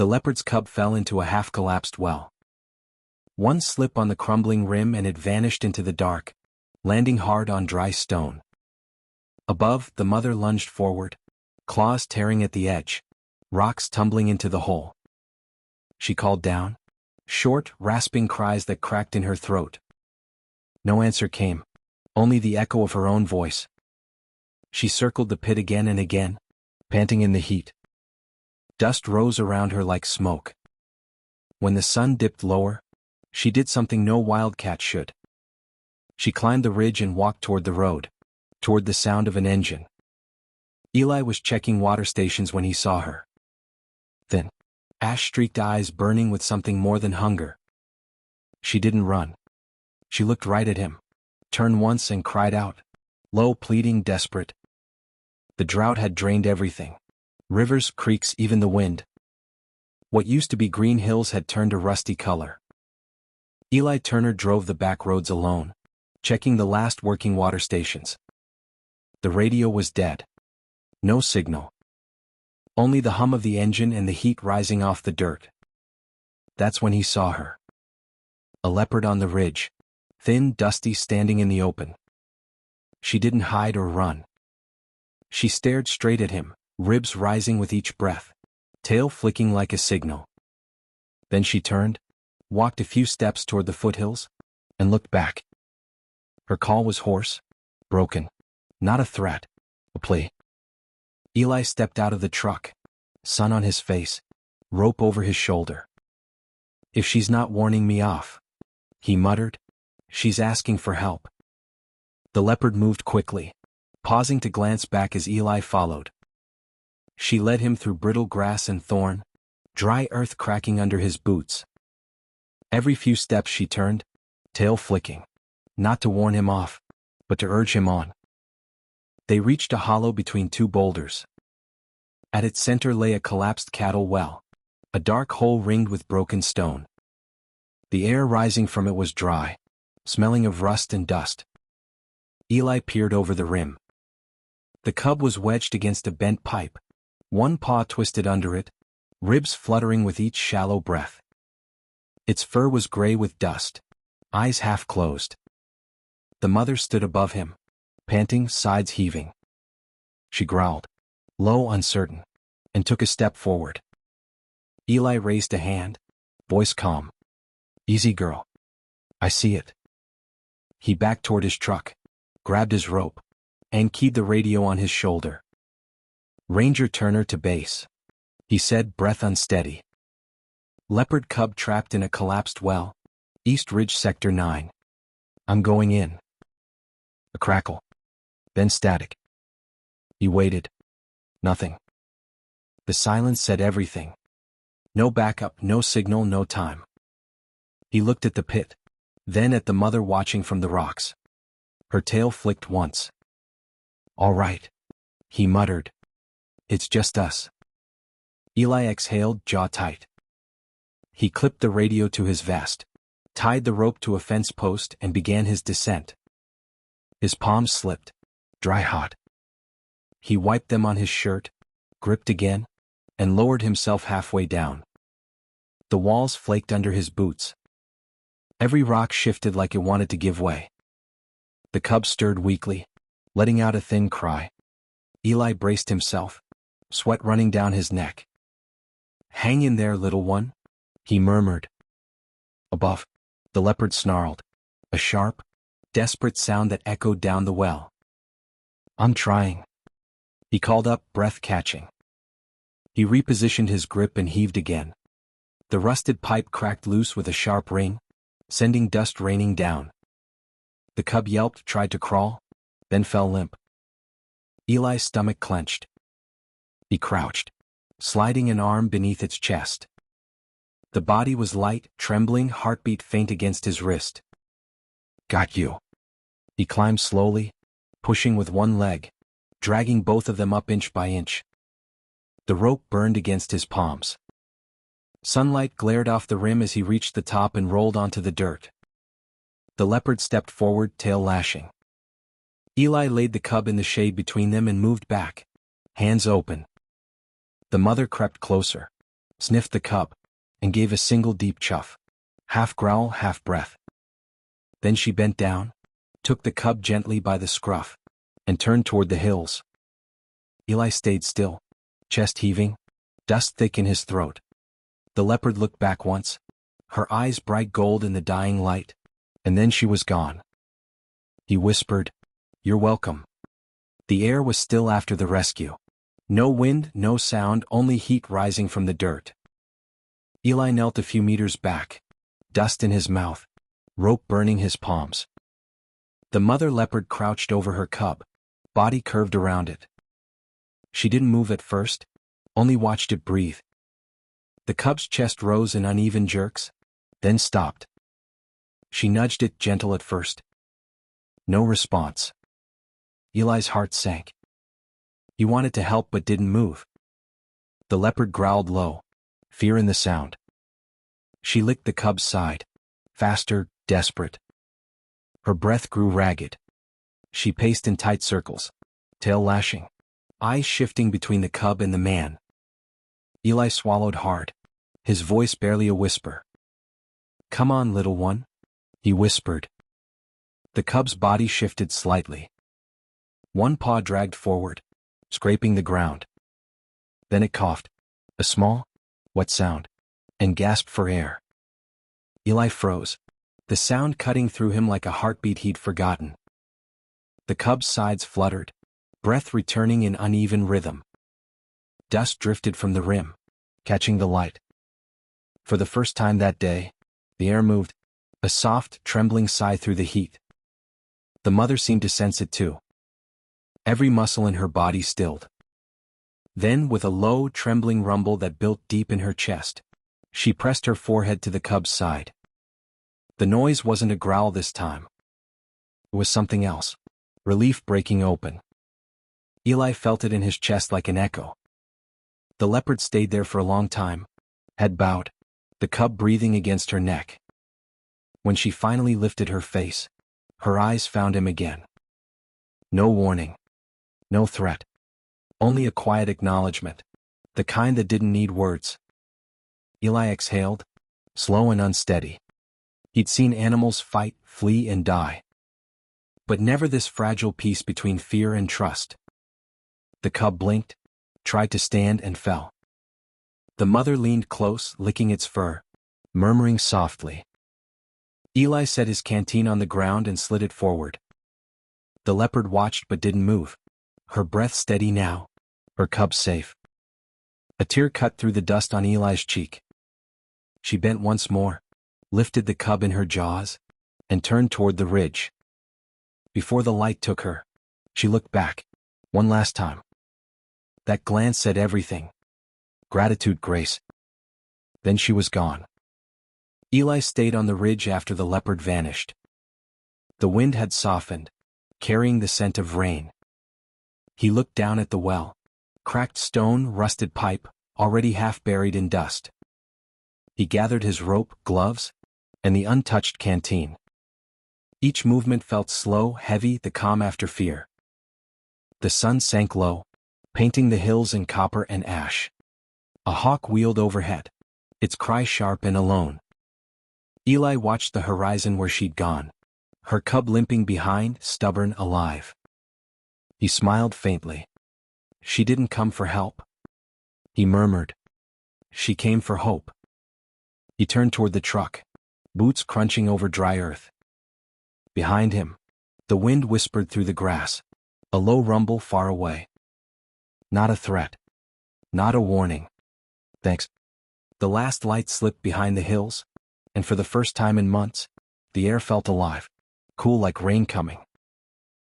The leopard's cub fell into a half-collapsed well. One slip on the crumbling rim and it vanished into the dark, landing hard on dry stone. Above, the mother lunged forward, claws tearing at the edge, rocks tumbling into the hole. She called down, short, rasping cries that cracked in her throat. No answer came, only the echo of her own voice. She circled the pit again and again, panting in the heat. Dust rose around her like smoke. When the sun dipped lower, she did something no wildcat should. She climbed the ridge and walked toward the road, toward the sound of an engine. Eli was checking water stations when he saw her. Thin, ash-streaked eyes burning with something more than hunger. She didn't run. She looked right at him, turned once and cried out, low, pleading, desperate. The drought had drained everything. Rivers, creeks, even the wind. What used to be green hills had turned a rusty color. Eli Turner drove the back roads alone, checking the last working water stations. The radio was dead. No signal. Only the hum of the engine and the heat rising off the dirt. That's when he saw her. A leopard on the ridge, thin, dusty, standing in the open. She didn't hide or run. She stared straight at him, ribs rising with each breath, tail flicking like a signal. Then she turned, walked a few steps toward the foothills, and looked back. Her call was hoarse, broken, not a threat, a plea. Eli stepped out of the truck, sun on his face, rope over his shoulder. If she's not warning me off, he muttered, she's asking for help. The leopard moved quickly, pausing to glance back as Eli followed. She led him through brittle grass and thorn, dry earth cracking under his boots. Every few steps she turned, tail flicking, not to warn him off, but to urge him on. They reached a hollow between two boulders. At its center lay a collapsed cattle well, a dark hole ringed with broken stone. The air rising from it was dry, smelling of rust and dust. Eli peered over the rim. The cub was wedged against a bent pipe, one paw twisted under it, ribs fluttering with each shallow breath. Its fur was gray with dust, eyes half closed. The mother stood above him, panting, sides heaving. She growled, low, uncertain, and took a step forward. Eli raised a hand, voice calm. Easy, girl. I see it. He backed toward his truck, grabbed his rope, and keyed the radio on his shoulder. Ranger Turner to base, he said, breath unsteady. Leopard cub trapped in a collapsed well, East Ridge Sector 9. I'm going in. A crackle. Then static. He waited. Nothing. The silence said everything. No backup, no signal, no time. He looked at the pit, then at the mother watching from the rocks. Her tail flicked once. All right, he muttered. It's just us. Eli exhaled, jaw tight. He clipped the radio to his vest, tied the rope to a fence post, and began his descent. His palms slipped, dry hot. He wiped them on his shirt, gripped again, and lowered himself halfway down. The walls flaked under his boots. Every rock shifted like it wanted to give way. The cub stirred weakly, letting out a thin cry. Eli braced himself, sweat running down his neck. Hang in there, little one, he murmured. Above, the leopard snarled, a sharp, desperate sound that echoed down the well. I'm trying, he called up, breath catching. He repositioned his grip and heaved again. The rusted pipe cracked loose with a sharp ring, sending dust raining down. The cub yelped, tried to crawl, then fell limp. Eli's stomach clenched. He crouched, sliding an arm beneath its chest. The body was light, trembling, heartbeat faint against his wrist. Got you. He climbed slowly, pushing with one leg, dragging both of them up inch by inch. The rope burned against his palms. Sunlight glared off the rim as he reached the top and rolled onto the dirt. The leopard stepped forward, tail lashing. Eli laid the cub in the shade between them and moved back, hands open. The mother crept closer, sniffed the cub, and gave a single deep chuff. Half growl, half breath. Then she bent down, took the cub gently by the scruff, and turned toward the hills. Eli stayed still, chest heaving, dust thick in his throat. The leopard looked back once, her eyes bright gold in the dying light, and then she was gone. He whispered, "You're welcome." The air was still after the rescue. No wind, no sound, only heat rising from the dirt. Eli knelt a few meters back, dust in his mouth, rope burning his palms. The mother leopard crouched over her cub, body curved around it. She didn't move at first, only watched it breathe. The cub's chest rose in uneven jerks, then stopped. She nudged it, gentle at first. No response. Eli's heart sank. He wanted to help but didn't move. The leopard growled low, fear in the sound. She licked the cub's side, faster, desperate. Her breath grew ragged. She paced in tight circles, tail lashing, eyes shifting between the cub and the man. Eli swallowed hard, his voice barely a whisper. "Come on, little one," he whispered. The cub's body shifted slightly. One paw dragged forward, scraping the ground. Then it coughed, a small, wet sound, and gasped for air. Eli froze, the sound cutting through him like a heartbeat he'd forgotten. The cub's sides fluttered, breath returning in uneven rhythm. Dust drifted from the rim, catching the light. For the first time that day, the air moved, a soft, trembling sigh through the heat. The mother seemed to sense it too. Every muscle in her body stilled. Then, with a low, trembling rumble that built deep in her chest, she pressed her forehead to the cub's side. The noise wasn't a growl this time. It was something else, relief breaking open. Eli felt it in his chest like an echo. The leopard stayed there for a long time, head bowed, the cub breathing against her neck. When she finally lifted her face, her eyes found him again. No warning. No threat. Only a quiet acknowledgement, the kind that didn't need words. Eli exhaled, slow and unsteady. He'd seen animals fight, flee, and die. But never this fragile peace between fear and trust. The cub blinked, tried to stand, and fell. The mother leaned close, licking its fur, murmuring softly. Eli set his canteen on the ground and slid it forward. The leopard watched but didn't move, her breath steady now, her cub safe. A tear cut through the dust on Eli's cheek. She bent once more, lifted the cub in her jaws, and turned toward the ridge. Before the light took her, she looked back, one last time. That glance said everything. Gratitude, grace. Then she was gone. Eli stayed on the ridge after the leopard vanished. The wind had softened, carrying the scent of rain. He looked down at the well, cracked stone, rusted pipe, already half buried in dust. He gathered his rope, gloves, and the untouched canteen. Each movement felt slow, heavy, the calm after fear. The sun sank low, painting the hills in copper and ash. A hawk wheeled overhead, its cry sharp and alone. Eli watched the horizon where she'd gone, her cub limping behind, stubborn, alive. He smiled faintly. She didn't come for help. He murmured. She came for hope. He turned toward the truck, boots crunching over dry earth. Behind him, the wind whispered through the grass, a low rumble far away. Not a threat. Not a warning. Thanks. The last light slipped behind the hills, and for the first time in months, the air felt alive, cool like rain coming.